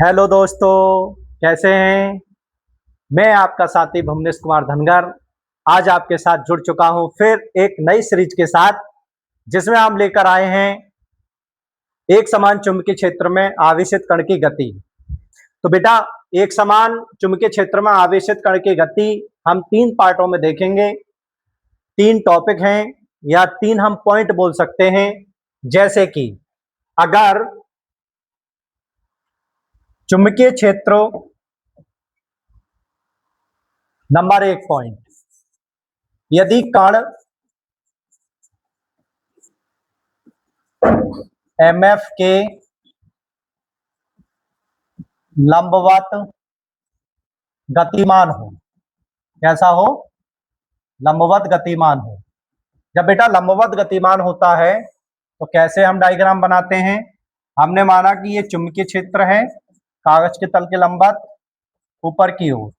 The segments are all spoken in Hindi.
हेलो दोस्तों, कैसे हैं। मैं आपका साथी भुवनेश कुमार धनगर आज आपके साथ जुड़ चुका हूं फिर एक नई सीरीज के साथ, जिसमें हम लेकर आए हैं एक समान चुंबकीय क्षेत्र में आवेशित कण की गति। तो बेटा, एक समान चुंबकीय क्षेत्र में आवेशित कण की गति हम तीन पार्टों में देखेंगे। तीन टॉपिक हैं या तीन हम पॉइंट बोल सकते हैं। जैसे कि अगर चुंबकीय क्षेत्रों, नंबर एक पॉइंट, यदि कण एमएफ के लंबवत गतिमान हो। कैसा हो? लंबवत गतिमान हो। जब बेटा लंबवत गतिमान होता है तो कैसे हम डायग्राम बनाते हैं। हमने माना कि ये चुंबकीय क्षेत्र है, कागज के तल के लंबवत ऊपर की ओर।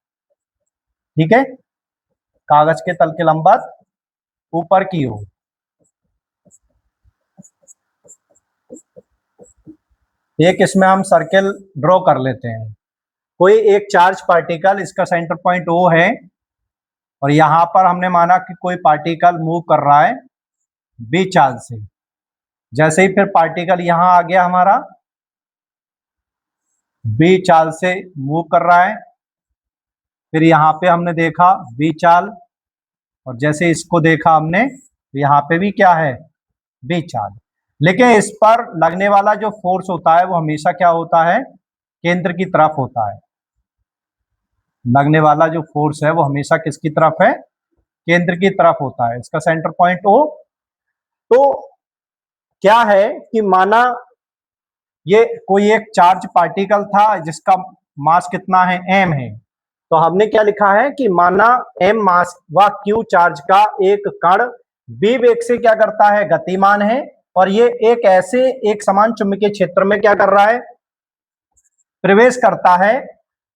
ठीक है, कागज के तल के लंबवत ऊपर की ओर। एक इसमें हम सर्किल ड्रॉ कर लेते हैं। कोई एक चार्ज पार्टिकल, इसका सेंटर पॉइंट O है, और यहां पर हमने माना कि कोई पार्टिकल मूव कर रहा है B चार्ज से। जैसे ही फिर पार्टिकल यहां आ गया हमारा, B चार्ज से मूव कर रहा है, फिर यहाँ पे हमने देखा B चार्ज, और जैसे इसको देखा हमने तो यहाँ पे भी क्या है, B चार्ज। लेकिन इस पर लगने वाला जो फोर्स होता है वो हमेशा क्या होता है, केंद्र की तरफ होता है। लगने वाला जो फोर्स है वो हमेशा किसकी तरफ है, केंद्र की तरफ होता है। इसका सेंटर पॉइंट O। तो क्या है कि माना ये कोई एक चार्ज पार्टिकल था जिसका मास कितना है, m है। तो हमने क्या लिखा है कि माना m मास व q चार्ज का एक कण b वेग से क्या करता है, गतिमान है, और ये एक ऐसे एक समान चुंबकीय क्षेत्र में क्या कर रहा है, प्रवेश करता है।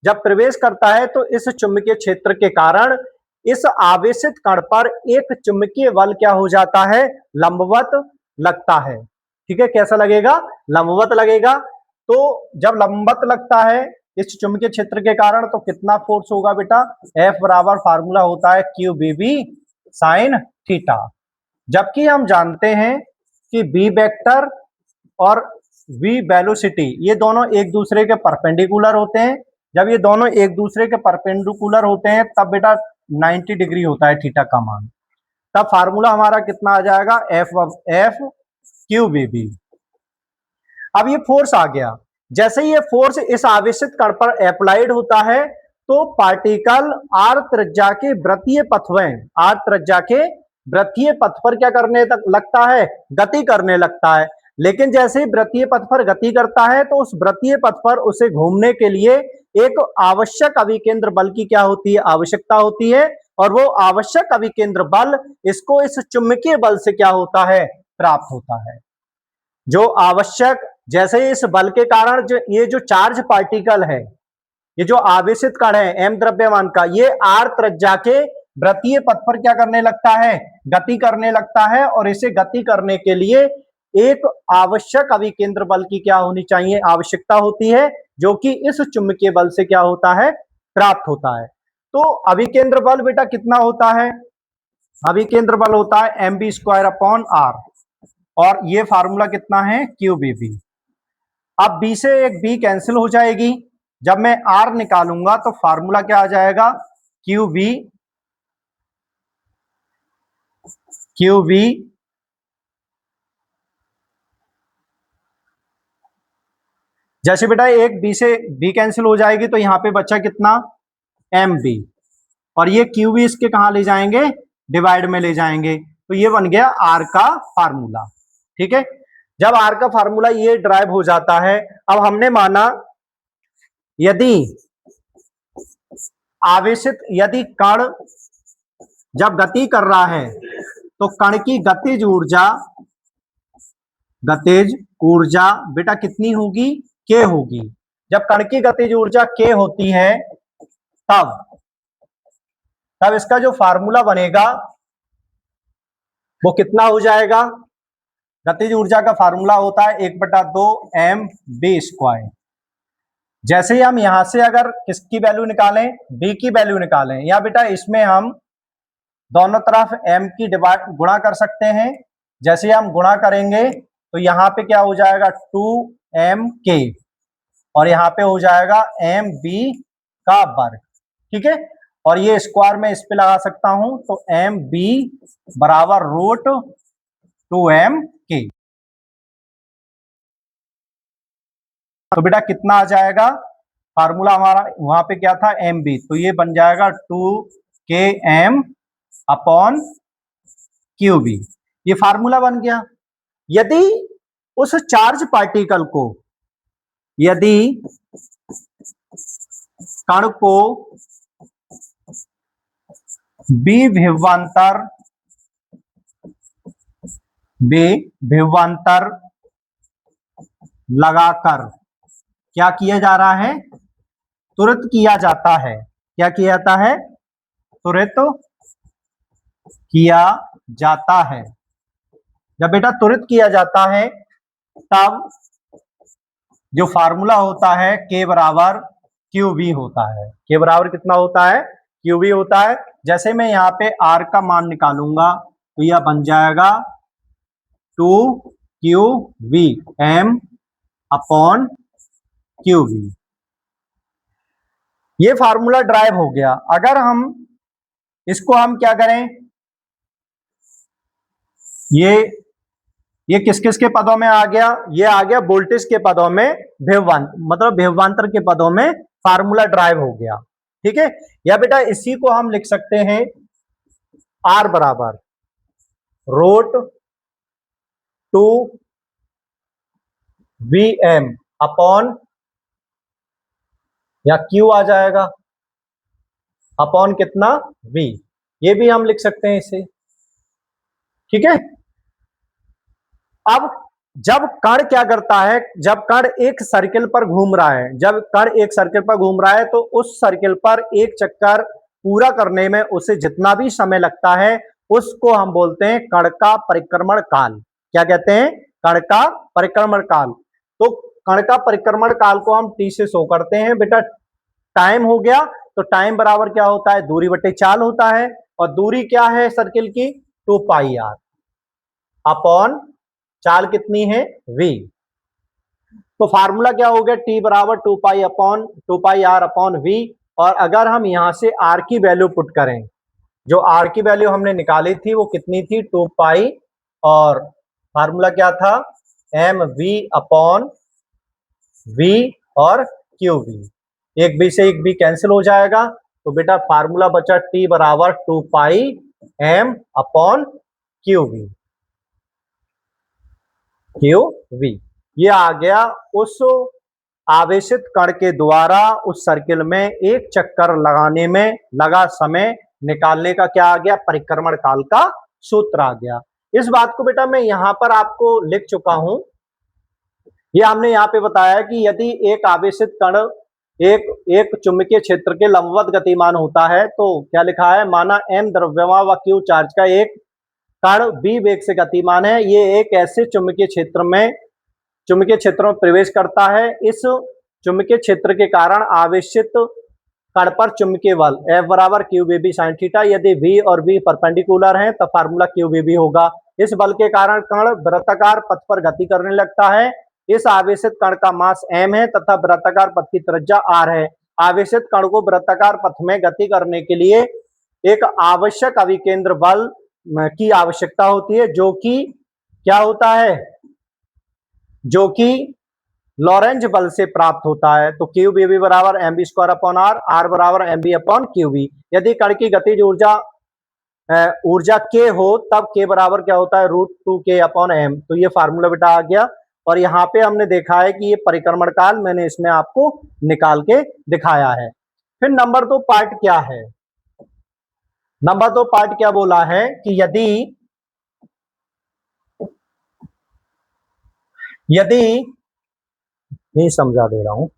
जब प्रवेश करता है तो इस चुंबकीय क्षेत्र के कारण इस आवेशित कण पर एक चुंबकीय बल क्या हो जाता है, लंबवत लगता है। ठीक है, कैसा लगेगा, लंबवत लगेगा। तो जब लंबवत लगता है इस चुंबकीय क्षेत्र के कारण तो कितना फोर्स होगा बेटा, F बराबर फार्मूला होता है QBB साइन थीटा। जबकि हम जानते हैं कि B वेक्टर और V वेलोसिटी ये दोनों एक दूसरे के परपेंडिकुलर होते हैं। जब ये दोनों एक दूसरे के परपेंडिकुलर होते हैं तब बेटा 90 डिग्री होता है थीटा का मान। तब फार्मूला हमारा कितना आ जाएगा, F QBB। अब ये फोर्स आ गया। जैसे ये फोर्स इस आवेशित कण पर अप्लाइड होता है तो पार्टिकल r त्रिज्या के वृत्तीय पथ में, r त्रिज्या के वृत्तीय पथ पर क्या करने तक लगता है, गति करने लगता है। लेकिन जैसे ही वृत्तीय पथ पर गति करता है तो उस वृत्तीय पथ पर उसे घूमने के लिए एक आवश्यक अभिकेंद्र बल की क्या होती है, आवश्यकता होती है। और वो आवश्यक अभिकेंद्र बल इसको इस चुंबकीय बल से क्या होता है, प्राप्त होता है। जो आवश्यक, जैसे इस बल के कारण जो ये जो चार्ज पार्टिकल है, ये जो आवेशित कण है m द्रव्यमान का, ये r त्रिज्या के वृत्तीय पथ पर क्या करने लगता है, गति करने लगता है। और इसे गति करने के लिए एक आवश्यक अभिकेंद्र बल की क्या होनी चाहिए, आवश्यकता होती है, जो कि इस चुंबकीय बल से क्या होता है, प्राप्त होता है। तो अभिकेंद्र बल बेटा कितना होता है, अभिकेंद्र बल होता है mv²/r, और ये फार्मूला कितना है, QBB। अब B से एक B कैंसिल हो जाएगी। जब मैं R निकालूंगा तो फार्मूला क्या आ जाएगा, QV जैसे बेटा एक B से B कैंसिल हो जाएगी तो यहां पे बचा कितना, MB, और ये QV इसके कहां ले जाएंगे, डिवाइड में ले जाएंगे। तो ये बन गया R का फार्मूला। ठीक है, जब R का फार्मूला ये ड्राइव हो जाता है, अब हमने माना यदि आवेशित, यदि कण जब गति कर रहा है तो कण की गतिज ऊर्जा, गतिज ऊर्जा बेटा कितनी होगी, K होगी। जब कण की गतिज ऊर्जा K होती है तब तब इसका जो फार्मूला बनेगा वो कितना हो जाएगा, गतिज ऊर्जा का फार्मूला होता है 1/2 mv²। जैसे ही हम यहां से अगर किसकी वैल्यू निकालें, बी की वैल्यू निकालें, या बेटा इसमें हम दोनों तरफ m की डिवाइड गुणा कर सकते हैं। जैसे हम गुणा करेंगे तो यहाँ पे क्या हो जाएगा 2mk और यहाँ पे हो जाएगा mb का वर्ग, ठीक है। और ये स्क्वायर में इस पे लगा सकता हूं तो mb बराबर रूट 2mk। तो बेटा कितना आ जाएगा, फार्मूला हमारा वहां पे क्या था mb, तो ये बन जाएगा 2km अपॉन क्यूबी, ये फार्मूला बन गया। यदि उस चार्ज पार्टिकल को, यदि कण को विभवांतर लगाकर क्या किया जा रहा है, तुरंत किया जाता है, क्या किया जाता है, तुरंत किया जाता है। जब बेटा तुरंत किया जाता है तब जो फार्मूला होता है के बराबर क्यू बी होता है। के बराबर कितना होता है, क्यू बी होता है। जैसे मैं यहाँ पे आर का मान निकालूंगा तो यह बन जाएगा 2qv m अपॉन क्यूबी। ये फार्मूला ड्राइव हो गया। अगर हम इसको हम क्या करें, ये किस किस के पदों में आ गया, ये आ गया वोल्टेज के पदों में, मतलब विभवांतर के पदों में फार्मूला ड्राइव हो गया, ठीक है। या बेटा इसी को हम लिख सकते हैं आर बराबर रूट 2vm अपॉन, या क्यू आ जाएगा अपॉन कितना v, ये भी हम लिख सकते हैं इसे, ठीक है। अब जब कण क्या करता है, जब कण एक सर्किल पर घूम रहा है, जब कण एक सर्किल पर घूम रहा है तो उस सर्किल पर एक चक्कर पूरा करने में उसे जितना भी समय लगता है उसको हम बोलते हैं कण का परिक्रमण काल। क्या कहते हैं, कण का परिक्रमण काल। तो कण का परिक्रमण काल को हम टी से शो करते हैं। बेटा टाइम हो गया तो टाइम बराबर क्या होता है, दूरी बटे चाल होता है, और दूरी क्या है सर्किल की 2 पाई आर अपॉन चाल कितनी है v। तो फार्मूला क्या हो गया, t बराबर 2 पाई आर अपॉन v। और अगर हम यहां से r की वैल्यू पुट करें, जो r की वैल्यू हमने निकाली थी वो कितनी थी 2 पाई, और फार्मूला क्या था mv अपॉन v और qv। एक b से एक b कैंसिल हो जाएगा, तो बेटा फार्मूला बचा t बराबर 2 पाई m अपॉन qv। ये आ गया उस आवेशित कण के द्वारा उस सर्किल में एक चक्कर लगाने में लगा समय निकालने का क्या आ गया, परिक्रमण काल का सूत्र आ गया। इस बात को बेटा मैं यहां पर आपको लिख चुका हूं। ये हमने यहाँ पे बताया कि यदि एक आवेशित कण एक चुंबकीय क्षेत्र के लंबवत गतिमान होता है, तो क्या लिखा है, माना m द्रव्यमान व q चार्ज का एक कण v वेग से गतिमान है, ये एक ऐसे चुंबकीय क्षेत्र में प्रवेश करता है। इस चुंबकीय क्षेत्र के कारण आवेशित कण पर चुंबकीय बल F बराबर QVB sin थीटा। यदि v और v परपेंडिकुलर हैं तब फार्मूला QVB होगा। इस बल के कारण कण वृत्ताकार पथ पर गति करने लगता है। इस आवेशित कण का मास m है तथा वृत्ताकार पथ की त्रिज्या r है। आवेशित कण को वृत्ताकार पथ में गति करने के लिए एक आवश्यक अभिकेंद्र बल की आवश्यकता होती है, जो कि क्या होता है, जो कि लॉरेंज बल से प्राप्त होता है। तो QBB बराबर mb स्क्वायर अपॉन r बराबर mb अपॉन QB। यदि कण की गतिज ऊर्जा k हो तब k बराबर क्या होता है, रूट 2k अपॉन m। तो ये फार्मूला बेटा आ गया। और यहाँ पे हमने देखा है कि ये परिक्रमण काल मैंने इसमें आपको निकाल के दिखाया है। फिर नंबर 2 पार्ट क्या है, नंबर 2 पार्ट क्या बोला है कि यदि नहीं समझा दे रहा हूं,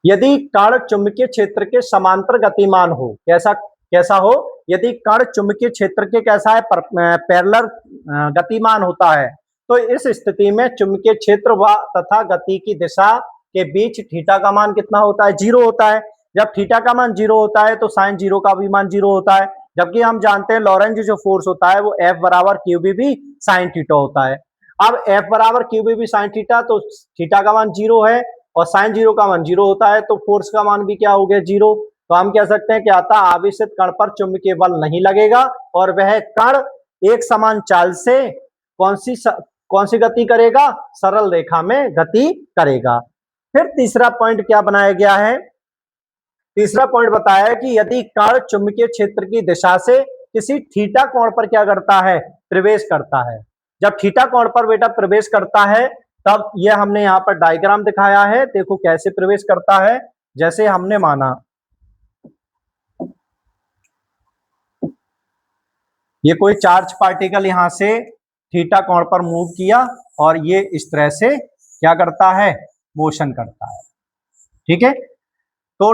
यदि कण चुंबकीय क्षेत्र के समांतर गतिमान हो, कैसा हो, यदि कण चुंबकीय क्षेत्र के कैसा है, पैरेलल गतिमान होता है, तो इस स्थिति में चुंबकीय क्षेत्र व तथा गति की दिशा के बीच थीटा का मान कितना होता है, 0 होता है। जब थीटा का मान 0 होता है तो साइन 0 का भी मान 0 होता है। जबकि हम जानते हैं लॉरेंज जो फोर्स होता है वो F बराबर QBB साइन थीटा होता है। अब F बराबर QBB साइन थीटा, तो थीटा का मान 0 है और साइन 0 का मान 0 होता है, तो फोर्स का मान भी क्या हो गया, 0। तो हम कह सकते हैं क्या आता, आवेशित कण पर चुंबकीय बल नहीं लगेगा और वह कण एक समान चाल से कौन सी गति करेगा, सरल रेखा में गति करेगा। फिर तीसरा पॉइंट क्या बनाया गया है, तीसरा पॉइंट बताया है कि यदि कण चुंबकीय क्षेत्र की दिशा से किसी थीटा कोण पर क्या करता है, प्रवेश करता है। जब थीटा कोण पर बेटा प्रवेश करता है तब ये हमने यहाँ पर डायग्राम दिखाया है, देखो कैसे प्रवेश करता है। जैसे हमने माना ये कोई चार्ज पार्टिकल यहां से थीटा कोण पर मूव किया और ये इस तरह से क्या करता है, मोशन करता है, ठीक है। तो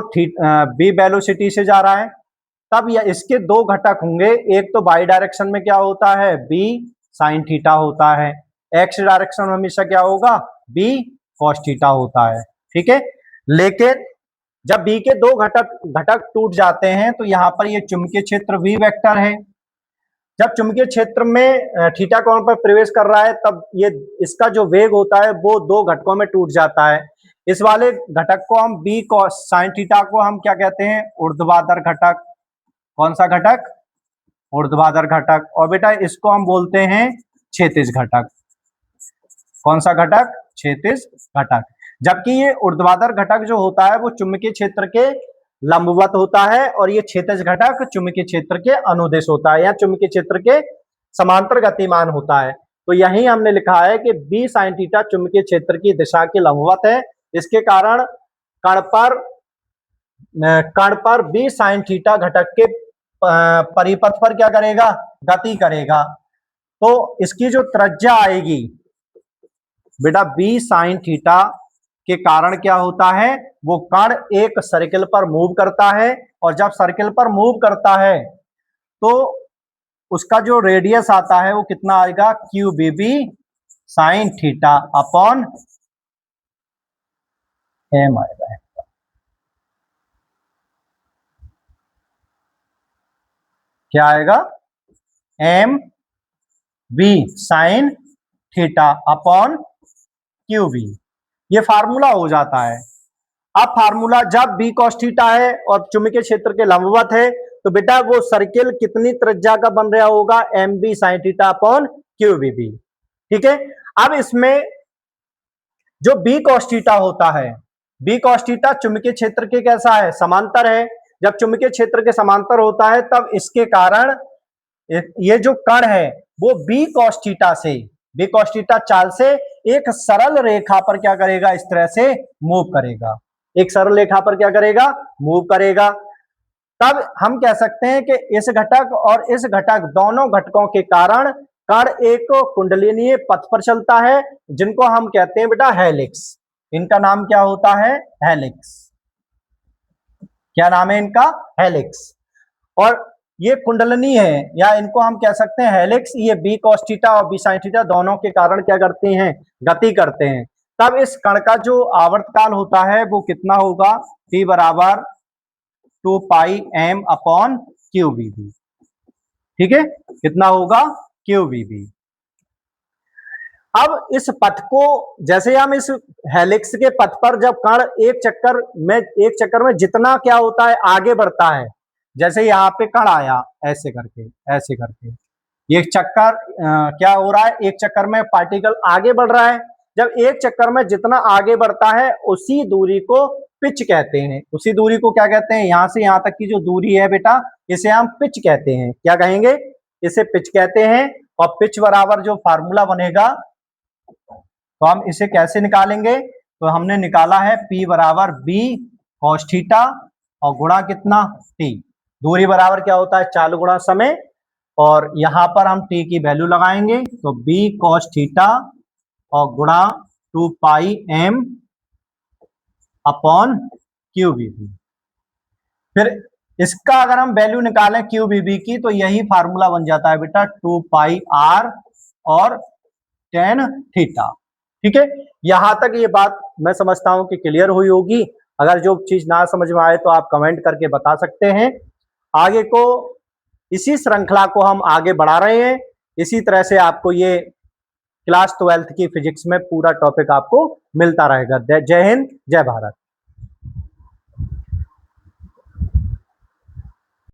बी वेलोसिटी से जा रहा है, तब यह इसके दो घटक होंगे, एक तो बाई डायरेक्शन में क्या होता है, बी साइन थीटा होता है, एक्स डायरेक्शन में हमेशा क्या होगा, बी कॉस थीटा होता है, ठीक है। लेकिन जब बी के दो घटक टूट जाते हैं तो यहाँ पर ये चुंबकीय क्षेत्र वी वेक्टर है। जब चुंबकीय क्षेत्र में थीटा कोण पर प्रवेश कर रहा है तब ये इसका जो वेग होता है वो दो घटकों में टूट जाता है। इस वाले घटक को हम बी कॉस साइन थीटा को हम क्या कहते हैं, ऊर्ध्वाधर घटक। कौन सा घटक, ऊर्ध्वाधर घटक। और बेटा इसको हम बोलते हैं क्षैतिज घटक। कौन सा घटक, क्षैतिज घटक। जबकि ये ऊर्ध्वाधर घटक जो होता है वो चुंबकीय क्षेत्र के लंबवत होता है और ये क्षैतिज घटक चुंबकीय क्षेत्र के अनुदिश होता है या चुंबकीय क्षेत्र के समांतर गतिमान होता है। तो यही हमने लिखा है कि बी साइन थीटा चुंबकीय क्षेत्र की दिशा के लंबवत है, इसके कारण कण पर बी साइन थीटा घटक के परिपथ पर क्या करेगा, गति करेगा। तो इसकी जो त्रिज्या आएगी बेटा बी साइन थीटा के कारण क्या होता है, वो कण एक सर्किल पर मूव करता है और जब सर्किल पर मूव करता है तो उसका जो रेडियस आता है वो कितना आएगा, QBB sine theta upon m आएगा। क्या आएगा, MB sine theta upon QB। ये फार्मूला हो जाता है। अब फार्मूला जब बी कॉस थीटा है और चुंबकीय क्षेत्र के लंबवत है तो बेटा वो सर्किल कितनी त्रिज्या का बन रहा होगा, MB sine theta upon QBB, ठीक है। अब इसमें जो बी कॉस थीटा होता है, बी कॉस थीटा चुंबकीय क्षेत्र के कैसा है, समांतर है। जब चुंबकीय क्षेत्र के समांतर होता है तब इसके कारण ये जो कण है वो बी कॉस थीटा चाल से एक सरल रेखा पर क्या करेगा, इस तरह से मूव करेगा, एक सरल रेखा पर क्या करेगा, मूव करेगा। तब हम कह सकते हैं कि इस घटक और इस घटक दोनों घटकों के कारण कण एक कुंडलिनीय पथ पर चलता है जिनको हम कहते हैं बेटा हेलिक्स। इनका नाम क्या होता है, हेलिक्स। क्या नाम है इनका, हेलिक्स। और ये कुंडलनी है या इनको हम कह सकते हैं हेलिक्स। ये बी कॉस थीटा और बी साइन थीटा दोनों के कारण क्या करते हैं, गति करते हैं। तब इस कण का जो आवर्तकाल होता है वो कितना होगा, T बराबर 2 पाई m अपॉन QBB, ठीक है। कितना होगा, QBB। अब इस पथ को जैसे हम इस हेलिक्स के पथ पर जब कण एक चक्कर में जितना क्या होता है, आगे बढ़ता है, जैसे यहाँ पे कण आया ऐसे करके ये चक्कर क्या हो रहा है, एक चक्कर में पार्टिकल आगे बढ़ रहा है। जब एक चक्कर में जितना आगे बढ़ता है उसी दूरी को पिच कहते हैं। उसी दूरी को क्या कहते हैं, यहां से यहां तक की जो दूरी है बेटा इसे हम पिच कहते हैं। क्या कहेंगे, इसे पिच कहते हैं। और पिच बराबर जो फार्मूला बनेगा तो हम इसे कैसे निकालेंगे, तो हमने निकाला है P बराबर B cos थीटा और गुणा कितना, T। दूरी बराबर क्या होता है, चाल गुणा समय, और यहां पर हम T की वैल्यू लगाएंगे तो B cos थीटा और गुणा 2 पाई m अपॉन QBB। फिर इसका अगर हम वैल्यू निकालें QBB की तो यही फार्मूला बन जाता है बेटा 2 पाई r और tan थीटा। ठीक है, यहां तक ये बात मैं समझता हूं कि क्लियर हुई होगी। अगर जो चीज ना समझ में आए तो आप कमेंट करके बता सकते हैं। आगे को इसी श्रृंखला को हम आगे बढ़ा रहे हैं। इसी तरह से आपको ये क्लास 12th की फिजिक्स में पूरा टॉपिक आपको मिलता रहेगा। जय हिंद, जय भारत।